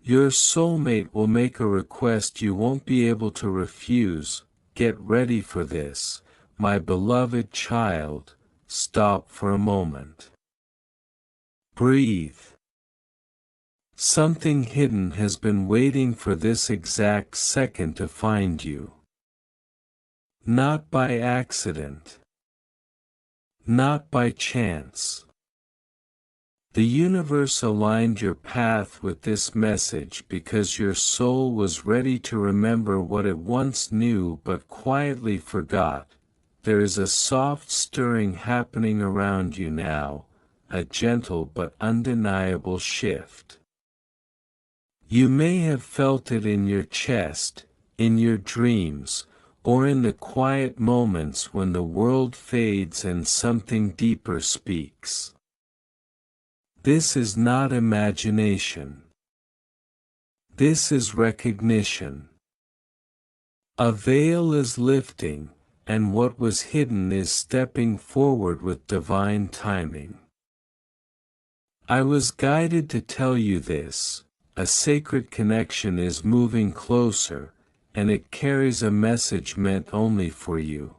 Your soulmate will make a request you won't be able to refuse. Get ready for this, my beloved child. Stop for a moment. Breathe. Something hidden has been waiting for this exact second to find you. Not by accident. Not by chance. The universe aligned your path with this message because your soul was ready to remember what it once knew but quietly forgot. There is a soft stirring happening around you now, a gentle but undeniable shift. You may have felt it in your chest, in your dreams, or in the quiet moments when the world fades and something deeper speaks. This is not imagination. This is recognition. A veil is lifting, and what was hidden is stepping forward with divine timing. I was guided to tell you this. A sacred connection is moving closer, and it carries a message meant only for you.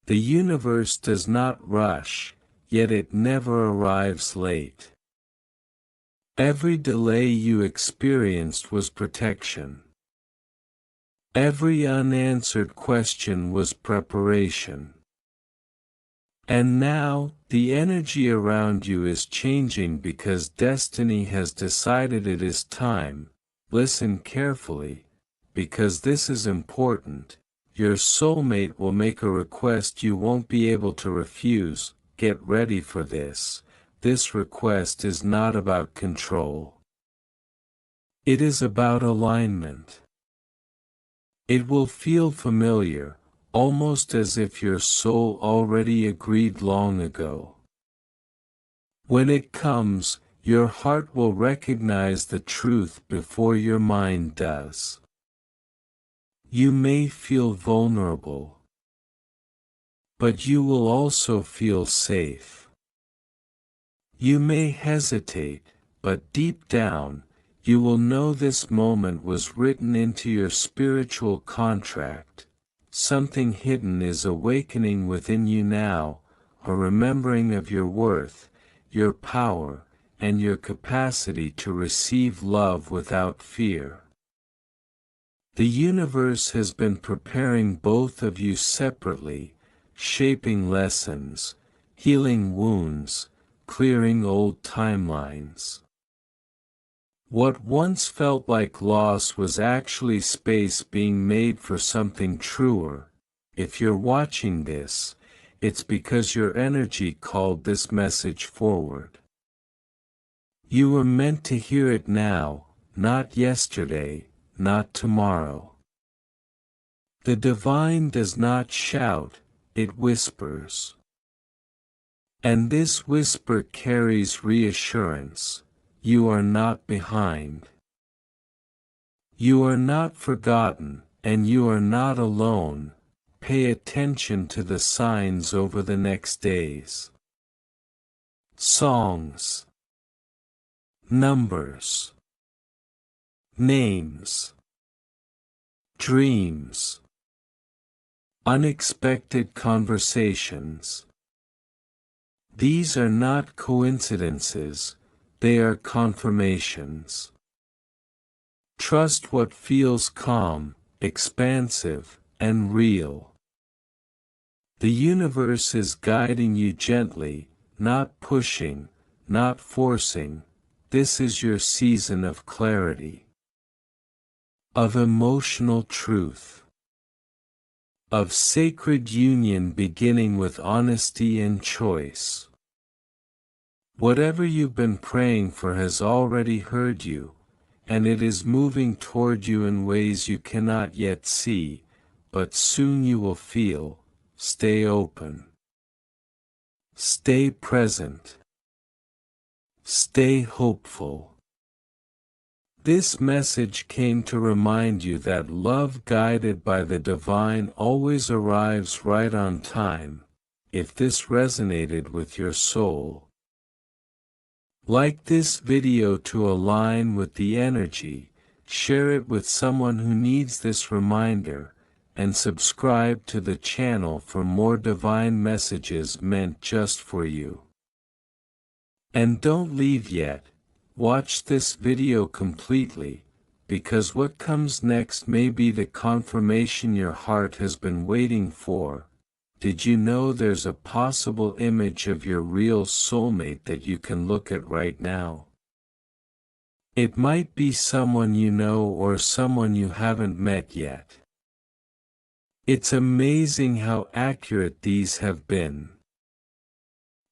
The universe does not rush, yet it never arrives late. Every delay you experienced was protection. Every unanswered question was preparation. And now, the energy around you is changing because destiny has decided it is time. Listen carefully, because this is important. Your soulmate will make a request you won't be able to refuse. Get ready for this. This request is not about control. It is about alignment. It will feel familiar, almost as if your soul already agreed long ago. When it comes, your heart will recognize the truth before your mind does. You may feel vulnerable, but you will also feel safe. You may hesitate, but deep down, you will know this moment was written into your spiritual contract. Something hidden is awakening within you now, a remembering of your worth, your power, and your capacity to receive love without fear. The universe has been preparing both of you separately, shaping lessons, healing wounds, clearing old timelines. What once felt like loss was actually space being made for something truer. If you're watching this, it's because your energy called this message forward. You were meant to hear it now, not yesterday, not tomorrow. The divine does not shout, it whispers. And this whisper carries reassurance. You are not behind. You are not forgotten, and you are not alone. Pay attention to the signs over the next days. Songs. Numbers. Names. Dreams. Unexpected conversations. These are not coincidences, they are confirmations. Trust what feels calm, expansive, and real. The universe is guiding you gently, not pushing, not forcing. This is your season of clarity, of emotional truth, of sacred union beginning with honesty and choice. Whatever you've been praying for has already heard you, and it is moving toward you in ways you cannot yet see, but soon you will feel. Stay open. Stay present. Stay hopeful. This message came to remind you that love guided by the divine always arrives right on time. If this resonated with your soul, Like this video to align with the energy, share it with someone who needs this reminder, and subscribe to the channel for more divine messages meant just for you. And don't leave yet, watch this video completely, because what comes next may be the confirmation your heart has been waiting for. Did you know there's a possible image of your real soulmate that you can look at right now? It might be someone you know or someone you haven't met yet. It's amazing how accurate these have been.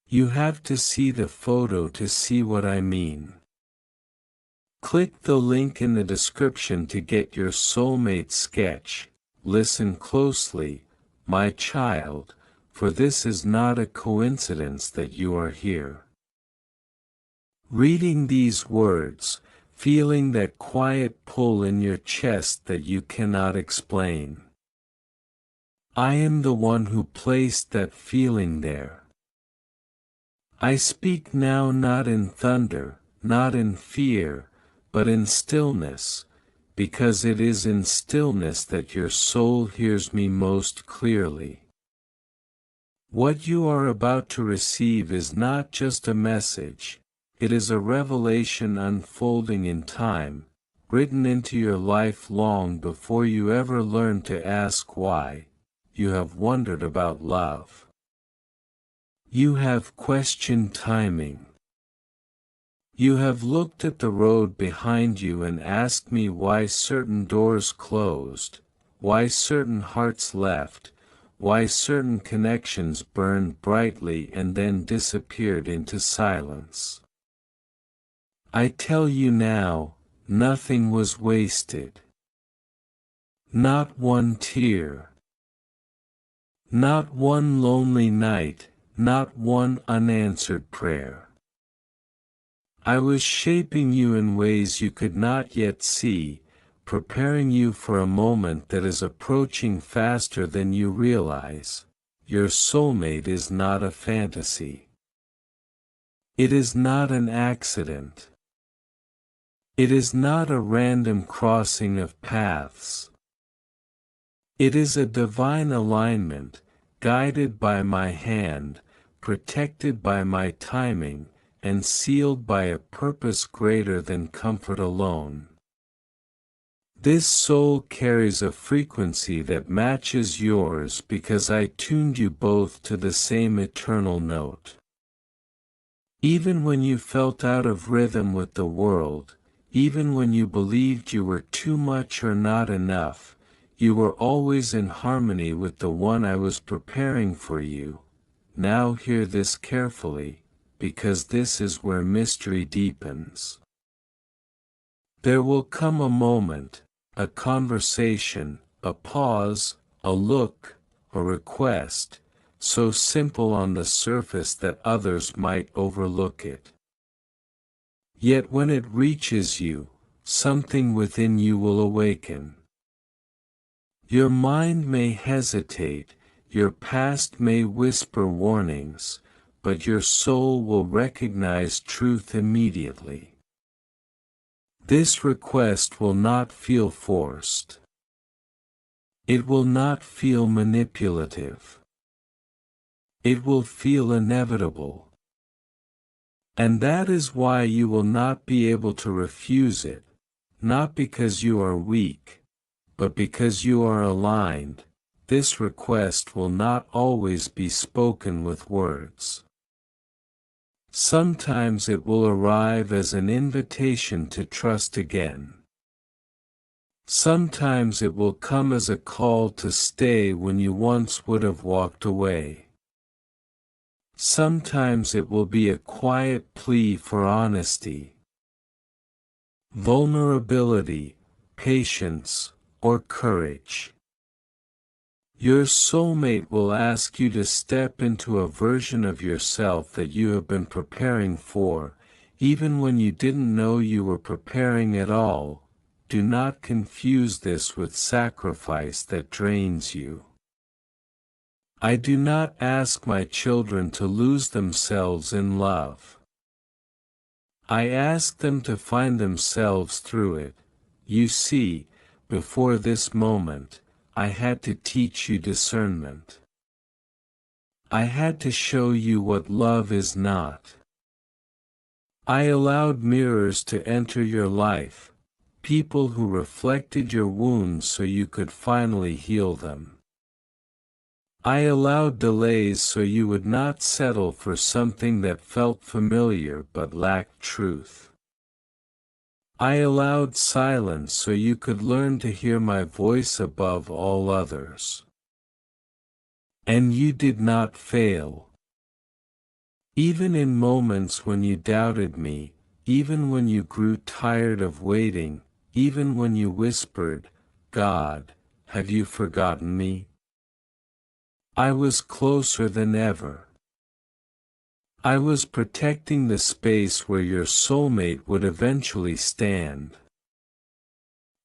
You have to see the photo to see what I mean. Click the link in the description to get your soulmate sketch. Listen closely, my child, for this is not a coincidence that you are here. Reading these words, feeling that quiet pull in your chest that you cannot explain. I am the one who placed that feeling there. I speak now not in thunder, not in fear, but in stillness, because it is in stillness that your soul hears me most clearly. What you are about to receive is not just a message, it is a revelation unfolding in time, written into your life long before you ever learn to ask why. You have wondered about love. You have questioned timing. You have looked at the road behind you and asked me why certain doors closed, why certain hearts left, why certain connections burned brightly and then disappeared into silence. I tell you now, nothing was wasted. Not one tear. Not one lonely night, not one unanswered prayer. I was shaping you in ways you could not yet see, preparing you for a moment that is approaching faster than you realize. Your soulmate is not a fantasy. It is not an accident. It is not a random crossing of paths. It is a divine alignment, guided by my hand, protected by my timing, and sealed by a purpose greater than comfort alone. This soul carries a frequency that matches yours because I tuned you both to the same eternal note. Even when you felt out of rhythm with the world, even when you believed you were too much or not enough, you were always in harmony with the one I was preparing for you. Now hear this carefully, because this is where mystery deepens. There will come a moment, a conversation, a pause, a look, a request, so simple on the surface that others might overlook it. Yet when it reaches you, something within you will awaken. Your mind may hesitate, your past may whisper warnings, but your soul will recognize truth immediately. This request will not feel forced. It will not feel manipulative. It will feel inevitable. And that is why you will not be able to refuse it, not because you are weak, but because you are aligned. This request will not always be spoken with words. Sometimes it will arrive as an invitation to trust again. Sometimes it will come as a call to stay when you once would have walked away. Sometimes it will be a quiet plea for honesty, vulnerability, patience, or courage. Your soulmate will ask you to step into a version of yourself that you have been preparing for, even when you didn't know you were preparing at all. Do not confuse this with sacrifice that drains you. I do not ask my children to lose themselves in love. I ask them to find themselves through it. You see, before this moment, I had to teach you discernment. I had to show you what love is not. I allowed mirrors to enter your life, people who reflected your wounds so you could finally heal them. I allowed delays so you would not settle for something that felt familiar but lacked truth. I allowed silence so you could learn to hear my voice above all others. And you did not fail. Even in moments when you doubted me, even when you grew tired of waiting, even when you whispered, "God, have you forgotten me?" I was closer than ever. I was protecting the space where your soulmate would eventually stand.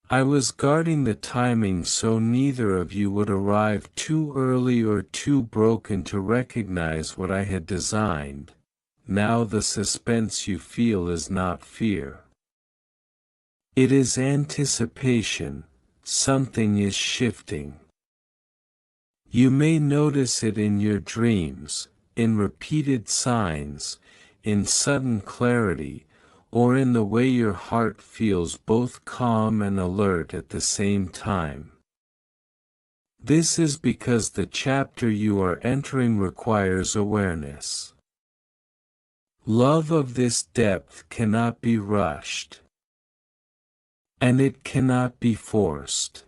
I was guarding the timing so neither of you would arrive too early or too broken to recognize what I had designed. Now the suspense you feel is not fear. It is anticipation. Something is shifting. You may notice it in your dreams, in repeated signs, in sudden clarity, or in the way your heart feels both calm and alert at the same time. This is because the chapter you are entering requires awareness. Love of this depth cannot be rushed. And it cannot be forced.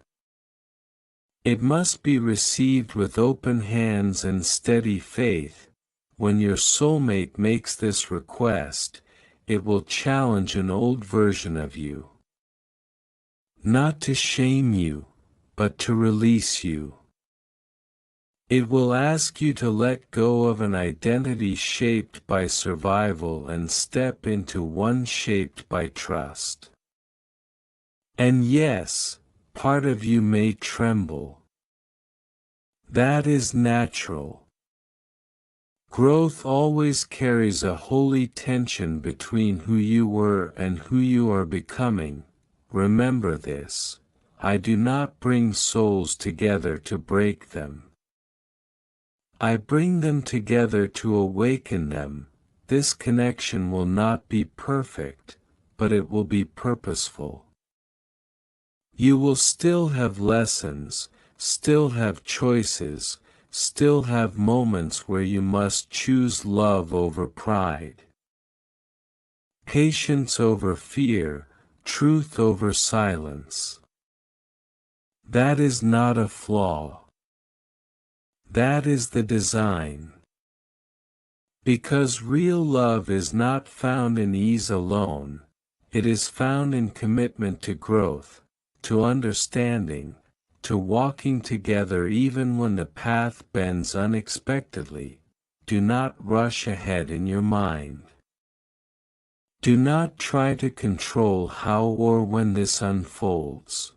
It must be received with open hands and steady faith. When your soulmate makes this request, it will challenge an old version of you. Not to shame you, but to release you. It will ask you to let go of an identity shaped by survival and step into one shaped by trust. And yes, part of you may tremble. That is natural. Growth always carries a holy tension between who you were and who you are becoming. Remember this. I do not bring souls together to break them. I bring them together to awaken them. This connection will not be perfect, but it will be purposeful. You will still have lessons, still have choices, still have moments where you must choose love over pride. Patience over fear, truth over silence. That is not a flaw. That is the design. Because real love is not found in ease alone, it is found in commitment to growth, to understanding, to walking together even when the path bends unexpectedly. Do not rush ahead in your mind. Do not try to control how or when this unfolds.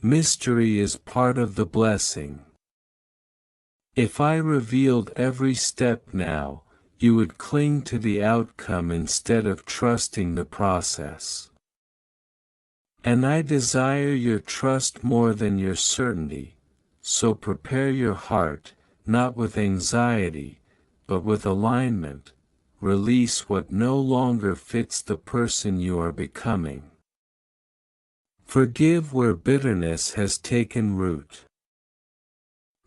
Mystery is part of the blessing. If I revealed every step now, you would cling to the outcome instead of trusting the process. And I desire your trust more than your certainty, so prepare your heart, not with anxiety, but with alignment. Release what no longer fits the person you are becoming. Forgive where bitterness has taken root.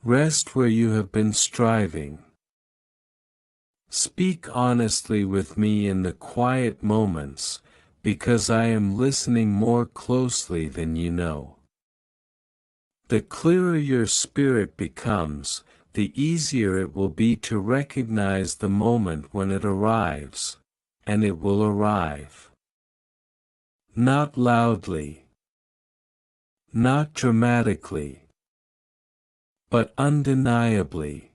Rest where you have been striving. Speak honestly with me in the quiet moments, because I am listening more closely than you know. The clearer your spirit becomes, the easier it will be to recognize the moment when it arrives, and it will arrive. Not loudly, not dramatically, but undeniably.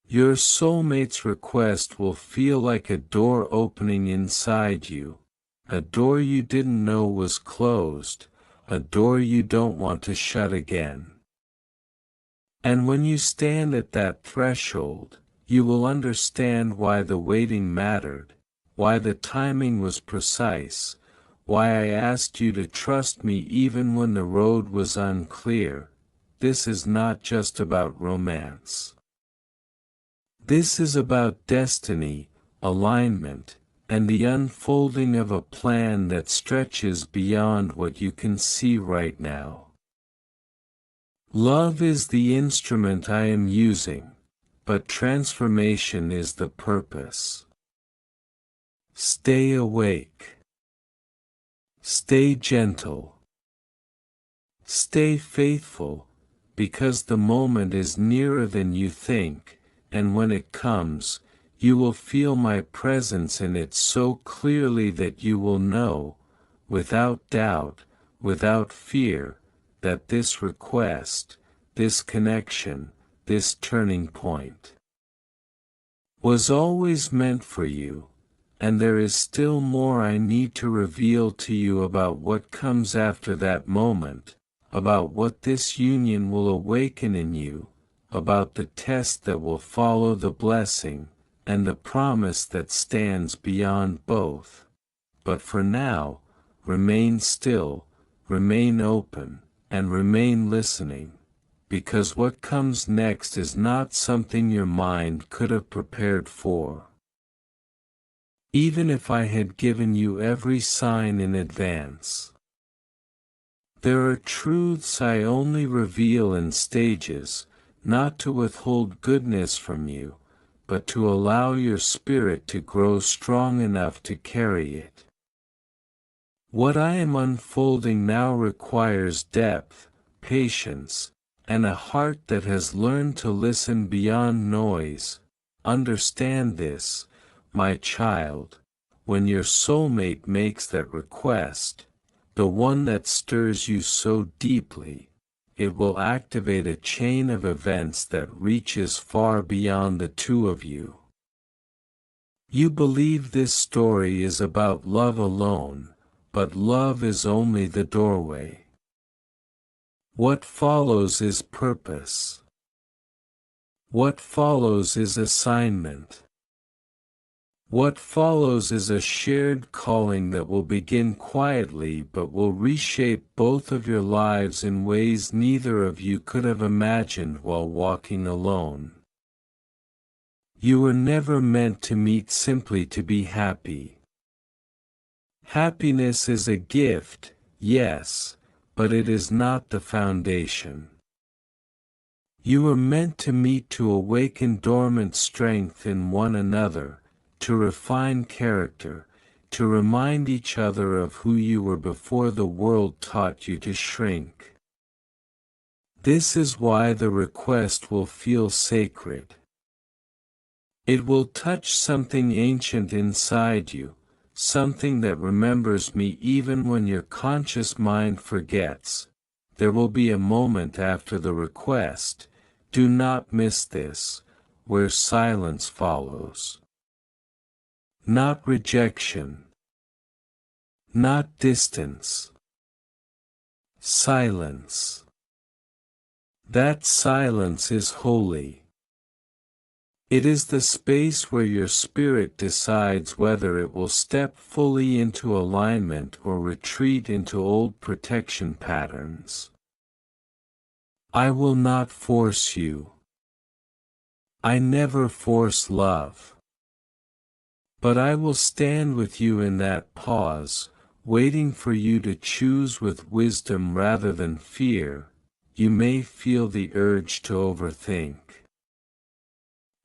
Your soulmate's request will feel like a door opening inside you, a door you didn't know was closed, a door you don't want to shut again. And when you stand at that threshold, you will understand why the waiting mattered. why the timing was precise, why I asked you to trust me even when the road was unclear. This is not just about romance. This is about destiny, alignment, and the unfolding of a plan that stretches beyond what you can see right now. Love is the instrument I am using, but transformation is the purpose. Stay awake. Stay gentle. Stay faithful, because the moment is nearer than you think, and when it comes, you will feel my presence in it so clearly that you will know, without doubt, without fear, that this request, this connection, this turning point was always meant for you, and there is still more I need to reveal to you about what comes after that moment, about what this union will awaken in you, about the test that will follow the blessing, and the promise that stands beyond both. But for now, remain still, remain open, and remain listening, because what comes next is not something your mind could have prepared for. Even if I had given you every sign in advance. There are truths I only reveal in stages, not to withhold goodness from you, but to allow your spirit to grow strong enough to carry it. What I am unfolding now requires depth, patience, and a heart that has learned to listen beyond noise. Understand this, my child, when your soulmate makes that request, the one that stirs you so deeply, it will activate a chain of events that reaches far beyond the two of you. You believe this story is about love alone, but love is only the doorway. What follows is purpose. What follows is assignment. What follows is a shared calling that will begin quietly but will reshape both of your lives in ways neither of you could have imagined while walking alone. You were never meant to meet simply to be happy. Happiness is a gift, yes, but it is not the foundation. You were meant to meet to awaken dormant strength in one another, to refine character, to remind each other of who you were before the world taught you to shrink. This is why the request will feel sacred. It will touch something ancient inside you, something that remembers me even when your conscious mind forgets. There will be a moment after the request, do not miss this, where silence follows. Not rejection. Not distance. Silence. That silence is holy. It is the space where your spirit decides whether it will step fully into alignment or retreat into old protection patterns. I will not force you. I never force love. But I will stand with you in that pause, waiting for you to choose with wisdom rather than fear. You may feel the urge to overthink,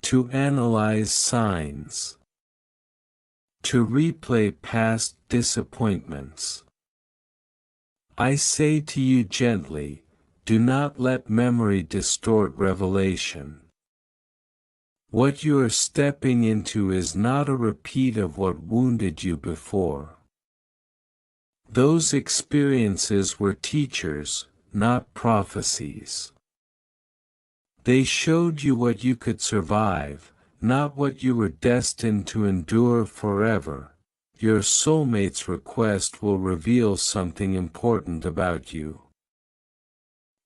to analyze signs, to replay past disappointments. I say to you gently, do not let memory distort revelation. What you are stepping into is not a repeat of what wounded you before. Those experiences were teachers, not prophecies. They showed you what you could survive, not what you were destined to endure forever. Your soulmate's request will reveal something important about you.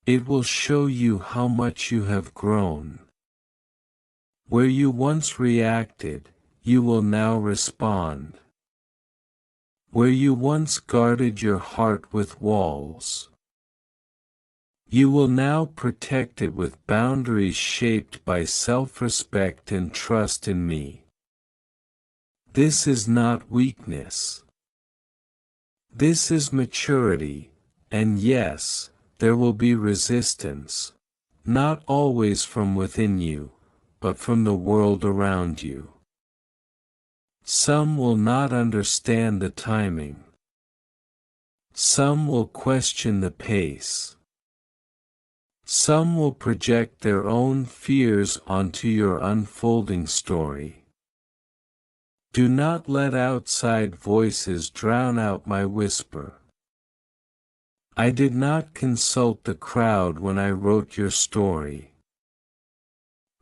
It will show you how much you have grown. Where you once reacted, you will now respond. Where you once guarded your heart with walls, you will now protect it with boundaries shaped by self-respect and trust in me. This is not weakness. This is maturity, and yes, there will be resistance, not always from within you, but from the world around you. Some will not understand the timing. Some will question the pace. Some will project their own fears onto your unfolding story. Do not let outside voices drown out my whisper. I did not consult the crowd when I wrote your story.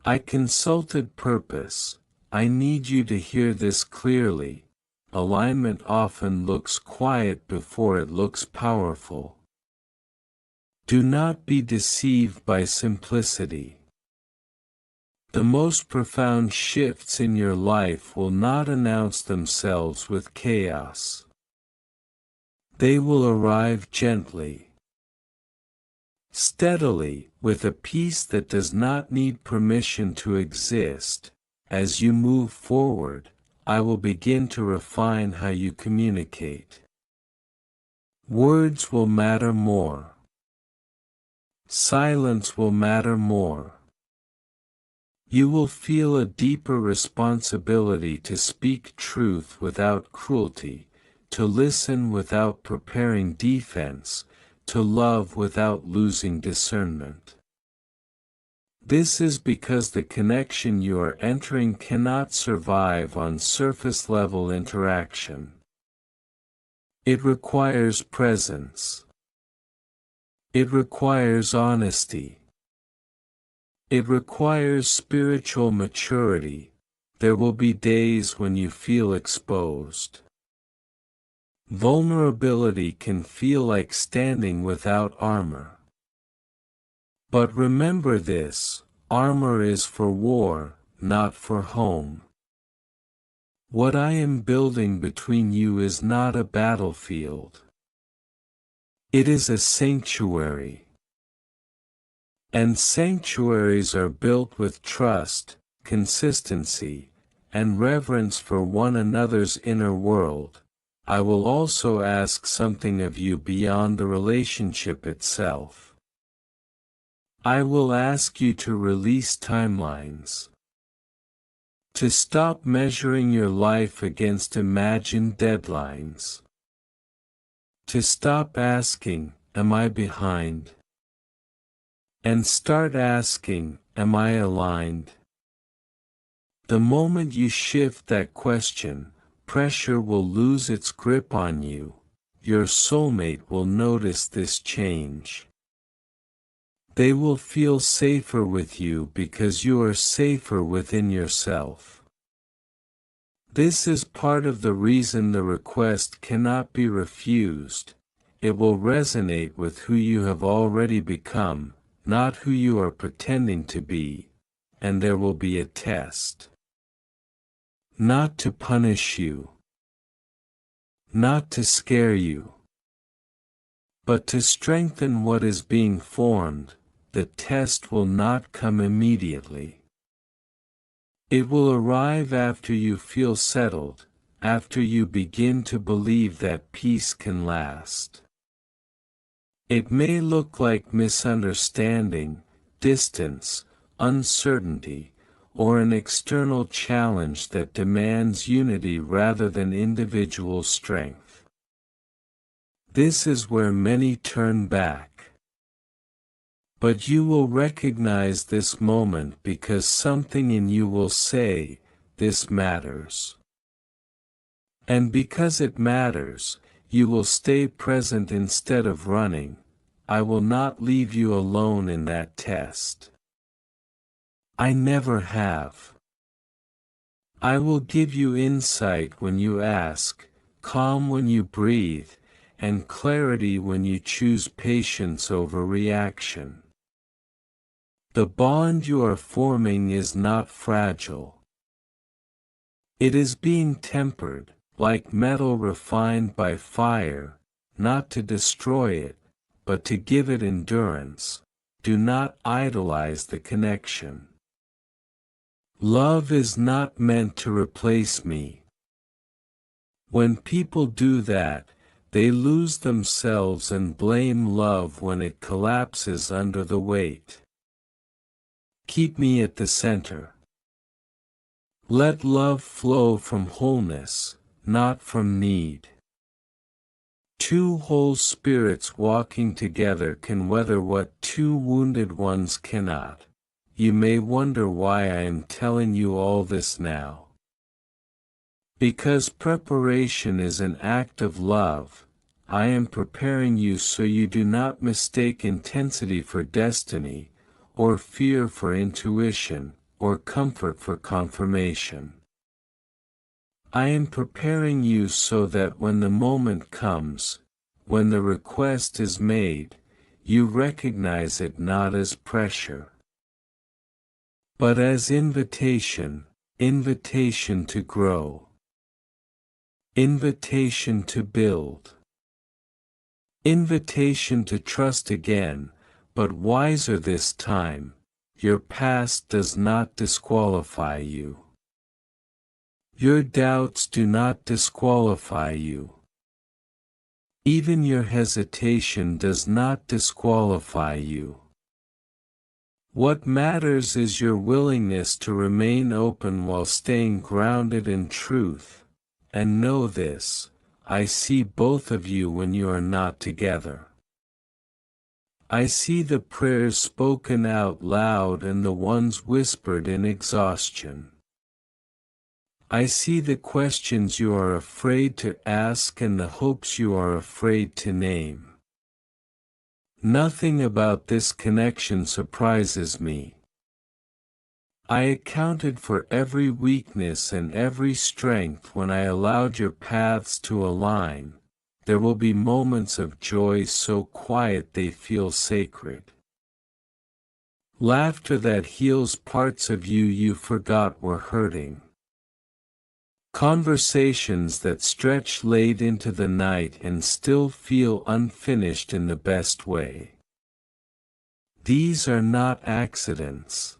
I consulted purpose. I need you to hear this clearly. Alignment often looks quiet before it looks powerful. Do not be deceived by simplicity. The most profound shifts in your life will not announce themselves with chaos. They will arrive gently, steadily, with a peace that does not need permission to exist. As you move forward, I will begin to refine how you communicate. Words will matter more. Silence will matter more. You will feel a deeper responsibility to speak truth without cruelty, to listen without preparing defense, to love without losing discernment. This is because the connection you are entering cannot survive on surface-level interaction. It requires presence. It requires honesty. It requires spiritual maturity. There will be days when you feel exposed. Vulnerability can feel like standing without armor. But remember this, armor is for war, not for home. What I am building between you is not a battlefield. It is a sanctuary. And sanctuaries are built with trust, consistency, and reverence for one another's inner world. I will also ask something of you beyond the relationship itself. I will ask you to release timelines. To stop measuring your life against imagined deadlines. To stop asking, am I behind? And start asking, am I aligned? The moment you shift that question, pressure will lose its grip on you. Your soulmate will notice this change. They will feel safer with you because you are safer within yourself. This is part of the reason the request cannot be refused. It will resonate with who you have already become, not who you are pretending to be, and there will be a test. Not to punish you, not to scare you, but to strengthen what is being formed. The test will not come immediately. It will arrive after you feel settled, after you begin to believe that peace can last. It may look like misunderstanding, distance, uncertainty, or an external challenge that demands unity rather than individual strength. This is where many turn back. But you will recognize this moment because something in you will say, this matters. And because it matters, you will stay present instead of running. I will not leave you alone in that test. I never have. I will give you insight when you ask, calm when you breathe, and clarity when you choose patience over reaction. The bond you are forming is not fragile. It is being tempered, like metal refined by fire, not to destroy it, but to give it endurance. Do not idolize the connection. Love is not meant to replace me. When people do that, they lose themselves and blame love when it collapses under the weight. Keep me at the center. Let love flow from wholeness, not from need. Two whole spirits walking together can weather what two wounded ones cannot. You may wonder why I am telling you all this now. Because preparation is an act of love, I am preparing you so you do not mistake intensity for destiny, or fear for intuition, or comfort for confirmation. I am preparing you so that when the moment comes, when the request is made, you recognize it not as pressure, but as invitation, invitation to grow, invitation to build, invitation to trust again, but wiser this time. Your past does not disqualify you. Your doubts do not disqualify you. Even your hesitation does not disqualify you. What matters is your willingness to remain open while staying grounded in truth. And know this, I see both of you when you are not together. I see the prayers spoken out loud and the ones whispered in exhaustion. I see the questions you are afraid to ask and the hopes you are afraid to name. Nothing about this connection surprises me. I accounted for every weakness and every strength when I allowed your paths to align. There will be moments of joy so quiet they feel sacred. Laughter that heals parts of you forgot were hurting. Conversations that stretch late into the night and still feel unfinished in the best way. These are not accidents.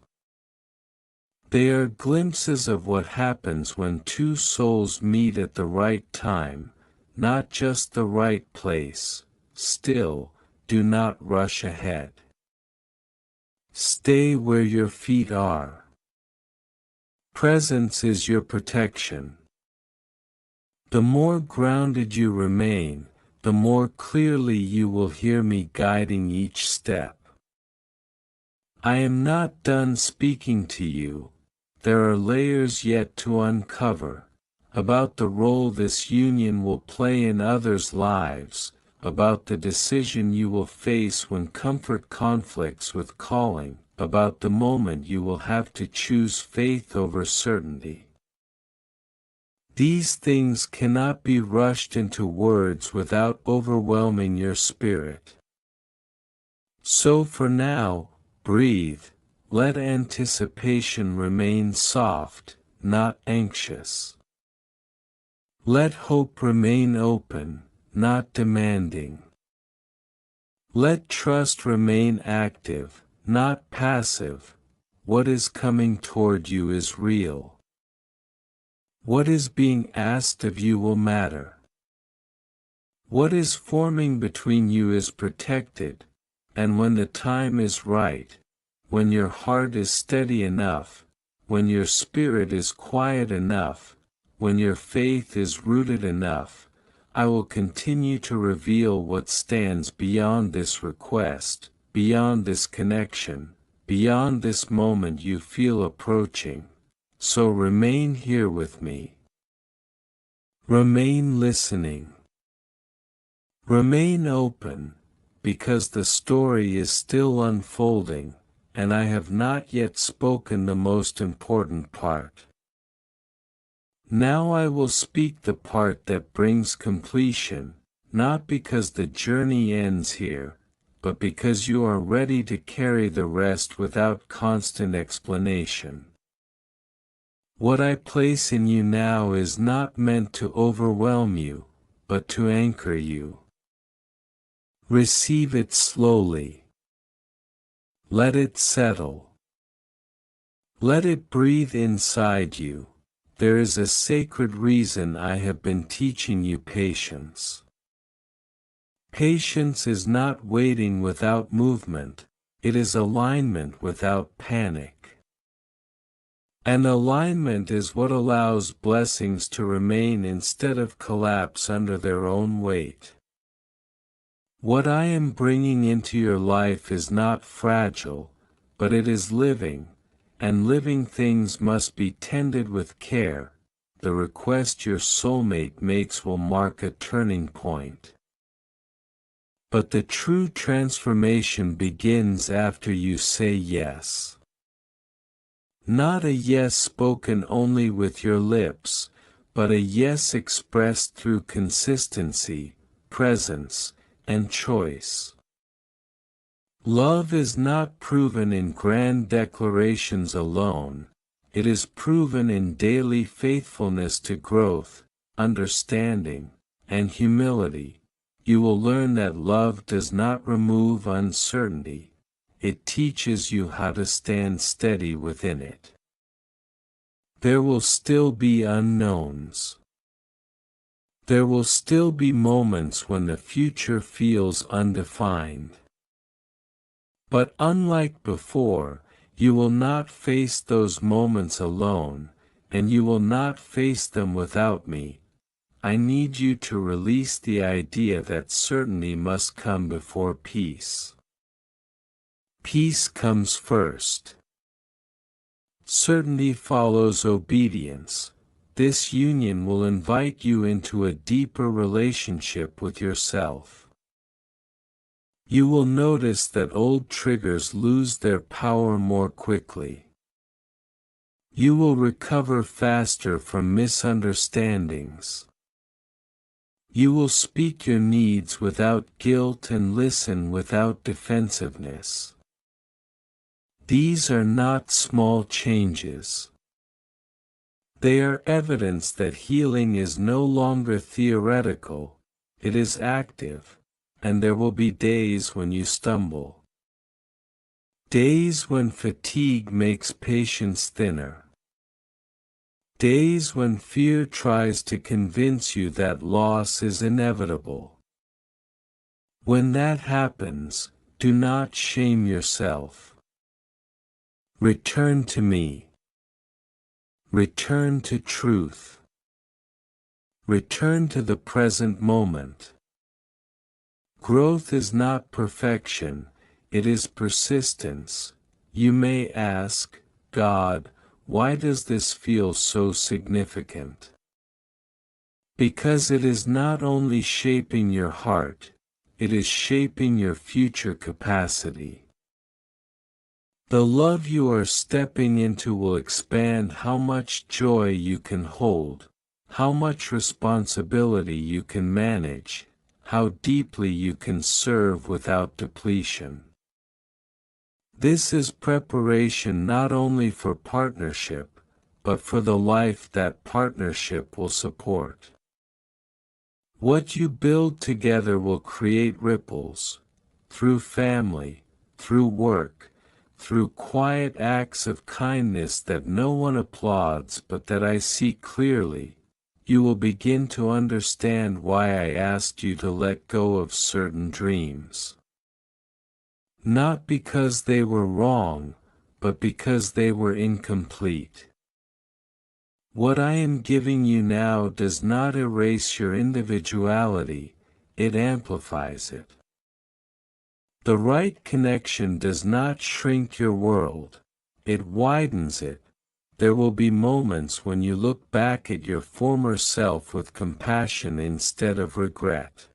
They are glimpses of what happens when two souls meet at the right time, not just the right place. Still, do not rush ahead. Stay where your feet are. Presence is your protection. The more grounded you remain, the more clearly you will hear me guiding each step. I am not done speaking to you. There are layers yet to uncover, about the role this union will play in others' lives, about the decision you will face when comfort conflicts with calling, about the moment you will have to choose faith over certainty. These things cannot be rushed into words without overwhelming your spirit. So for now, breathe, let anticipation remain soft, not anxious. Let hope remain open, not demanding. Let trust remain active, not passive. What is coming toward you is real. What is being asked of you will matter. What is forming between you is protected, and when the time is right, when your heart is steady enough, when your spirit is quiet enough, when your faith is rooted enough, I will continue to reveal what stands beyond this request, beyond this connection, beyond this moment you feel approaching. So remain here with me. Remain listening. Remain open, because the story is still unfolding, and I have not yet spoken the most important part. Now I will speak the part that brings completion, not because the journey ends here, but because you are ready to carry the rest without constant explanation. What I place in you now is not meant to overwhelm you, but to anchor you. Receive it slowly. Let it settle. Let it breathe inside you. There is a sacred reason I have been teaching you patience. Patience is not waiting without movement, it is alignment without panic. And alignment is what allows blessings to remain instead of collapse under their own weight. What I am bringing into your life is not fragile, but it is living, and living things must be tended with care. The request your soulmate makes will mark a turning point. But the true transformation begins after you say yes. Not a yes spoken only with your lips, but a yes expressed through consistency, presence, and choice. Love is not proven in grand declarations alone, it is proven in daily faithfulness to growth, understanding, and humility. You will learn that love does not remove uncertainty, it teaches you how to stand steady within it. There will still be unknowns. There will still be moments when the future feels undefined. But unlike before, you will not face those moments alone, and you will not face them without me. I need you to release the idea that certainty must come before peace. Peace comes first. Certainty follows obedience. This union will invite you into a deeper relationship with yourself. You will notice that old triggers lose their power more quickly. You will recover faster from misunderstandings. You will speak your needs without guilt and listen without defensiveness. These are not small changes. They are evidence that healing is no longer theoretical, it is active, and there will be days when you stumble. Days when fatigue makes patience thinner. Days when fear tries to convince you that loss is inevitable. When that happens, do not shame yourself. Return to me. Return to truth. Return to the present moment. Growth is not perfection, it is persistence. You may ask, God, why does this feel so significant? Because it is not only shaping your heart, it is shaping your future capacity. The love you are stepping into will expand how much joy you can hold, how much responsibility you can manage, how deeply you can serve without depletion. This is preparation not only for partnership, but for the life that partnership will support. What you build together will create ripples, through family, through work, through quiet acts of kindness that no one applauds but that I see clearly. You will begin to understand why I asked you to let go of certain dreams. Not because they were wrong, but because they were incomplete. What I am giving you now does not erase your individuality, it amplifies it. The right connection does not shrink your world, it widens it. There will be moments when you look back at your former self with compassion instead of regret.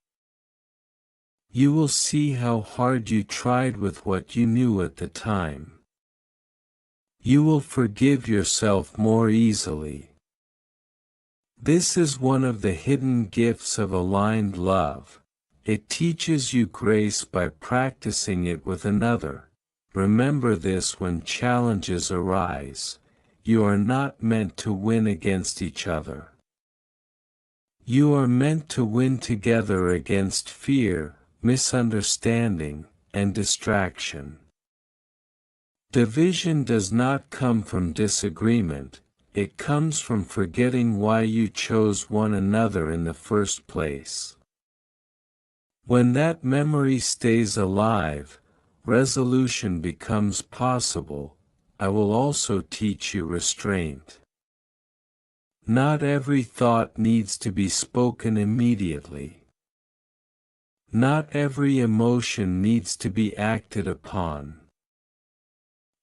You will see how hard you tried with what you knew at the time. You will forgive yourself more easily. This is one of the hidden gifts of aligned love. It teaches you grace by practicing it with another. Remember this when challenges arise. you are not meant to win against each other. You are meant to win together against fear, misunderstanding, and distraction. Division does not come from disagreement, it comes from forgetting why you chose one another in the first place. When that memory stays alive, resolution becomes possible. I will also teach you restraint. Not every thought needs to be spoken immediately. Not every emotion needs to be acted upon.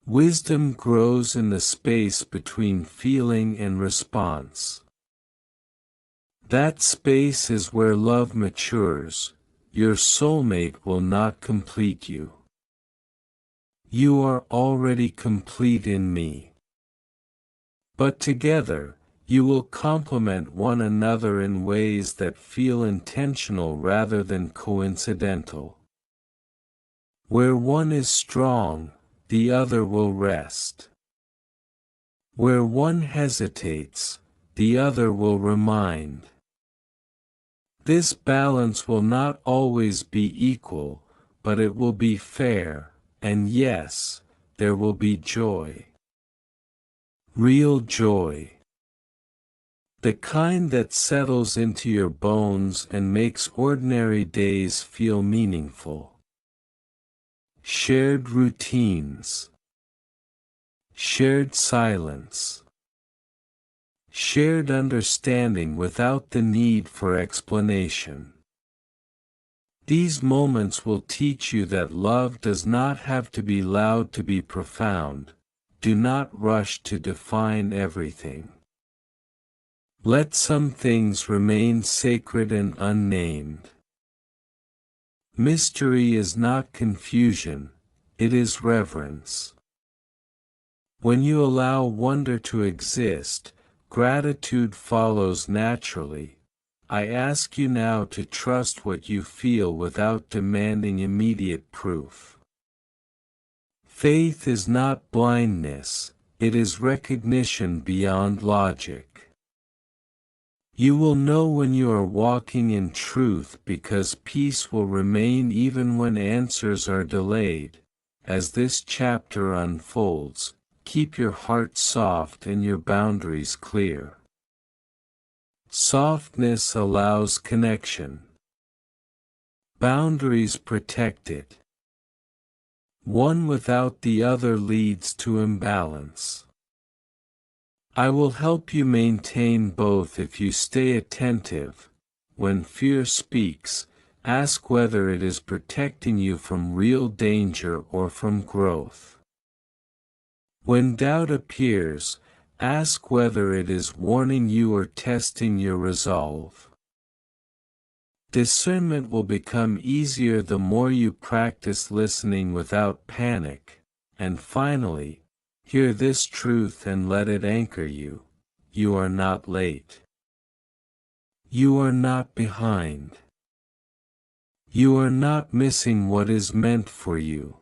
Wisdom grows in the space between feeling and response. That space is where love matures. Your soulmate will not complete you. You are already complete in me. But together, you will complement one another in ways that feel intentional rather than coincidental. Where one is strong, the other will rest. Where one hesitates, the other will remind. This balance will not always be equal, but it will be fair, and yes, there will be joy. Real joy. The kind that settles into your bones and makes ordinary days feel meaningful. Shared routines. Shared silence. Shared understanding without the need for explanation. These moments will teach you that love does not have to be loud to be profound. Do not rush to define everything. Let some things remain sacred and unnamed. Mystery is not confusion, it is reverence. When you allow wonder to exist, gratitude follows naturally. I ask you now to trust what you feel without demanding immediate proof. Faith is not blindness, it is recognition beyond logic. You will know when you are walking in truth because peace will remain even when answers are delayed. As this chapter unfolds, keep your heart soft and your boundaries clear. Softness allows connection. Boundaries protect it. One without the other leads to imbalance. I will help you maintain both if you stay attentive. When fear speaks, ask whether it is protecting you from real danger or from growth. When doubt appears, ask whether it is warning you or testing your resolve. Discernment will become easier the more you practice listening without panic, and finally, hear this truth and let it anchor you. You are not late. You are not behind. You are not missing what is meant for you.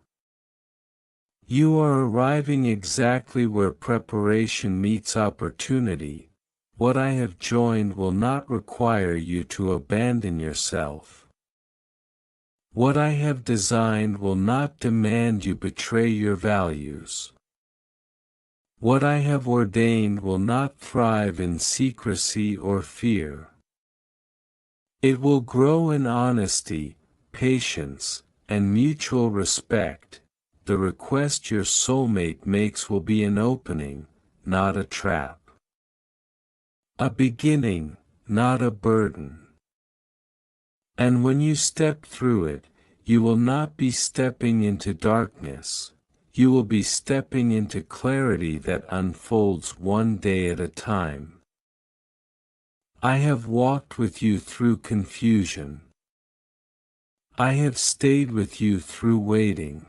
You are arriving exactly where preparation meets opportunity. What I have joined will not require you to abandon yourself. What I have designed will not demand you betray your values. What I have ordained will not thrive in secrecy or fear. It will grow in honesty, patience, and mutual respect. The request your soulmate makes will be an opening, not a trap. A beginning, not a burden. And when you step through it, you will not be stepping into darkness. You will be stepping into clarity that unfolds one day at a time. I have walked with you through confusion. I have stayed with you through waiting.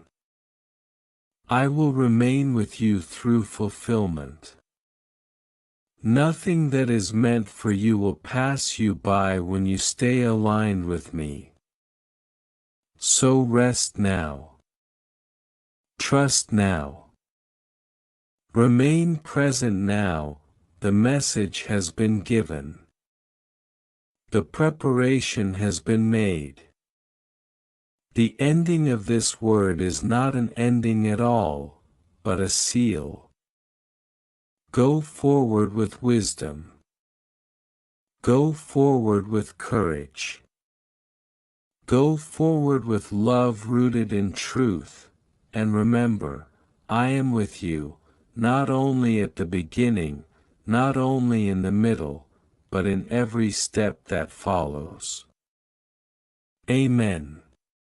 I will remain with you through fulfillment. Nothing that is meant for you will pass you by when you stay aligned with me. So rest now. Trust now. Remain present now, the message has been given. The preparation has been made. The ending of this word is not an ending at all, but a seal. Go forward with wisdom. Go forward with courage. Go forward with love rooted in truth, and remember, I am with you, not only at the beginning, not only in the middle, but in every step that follows. Amen.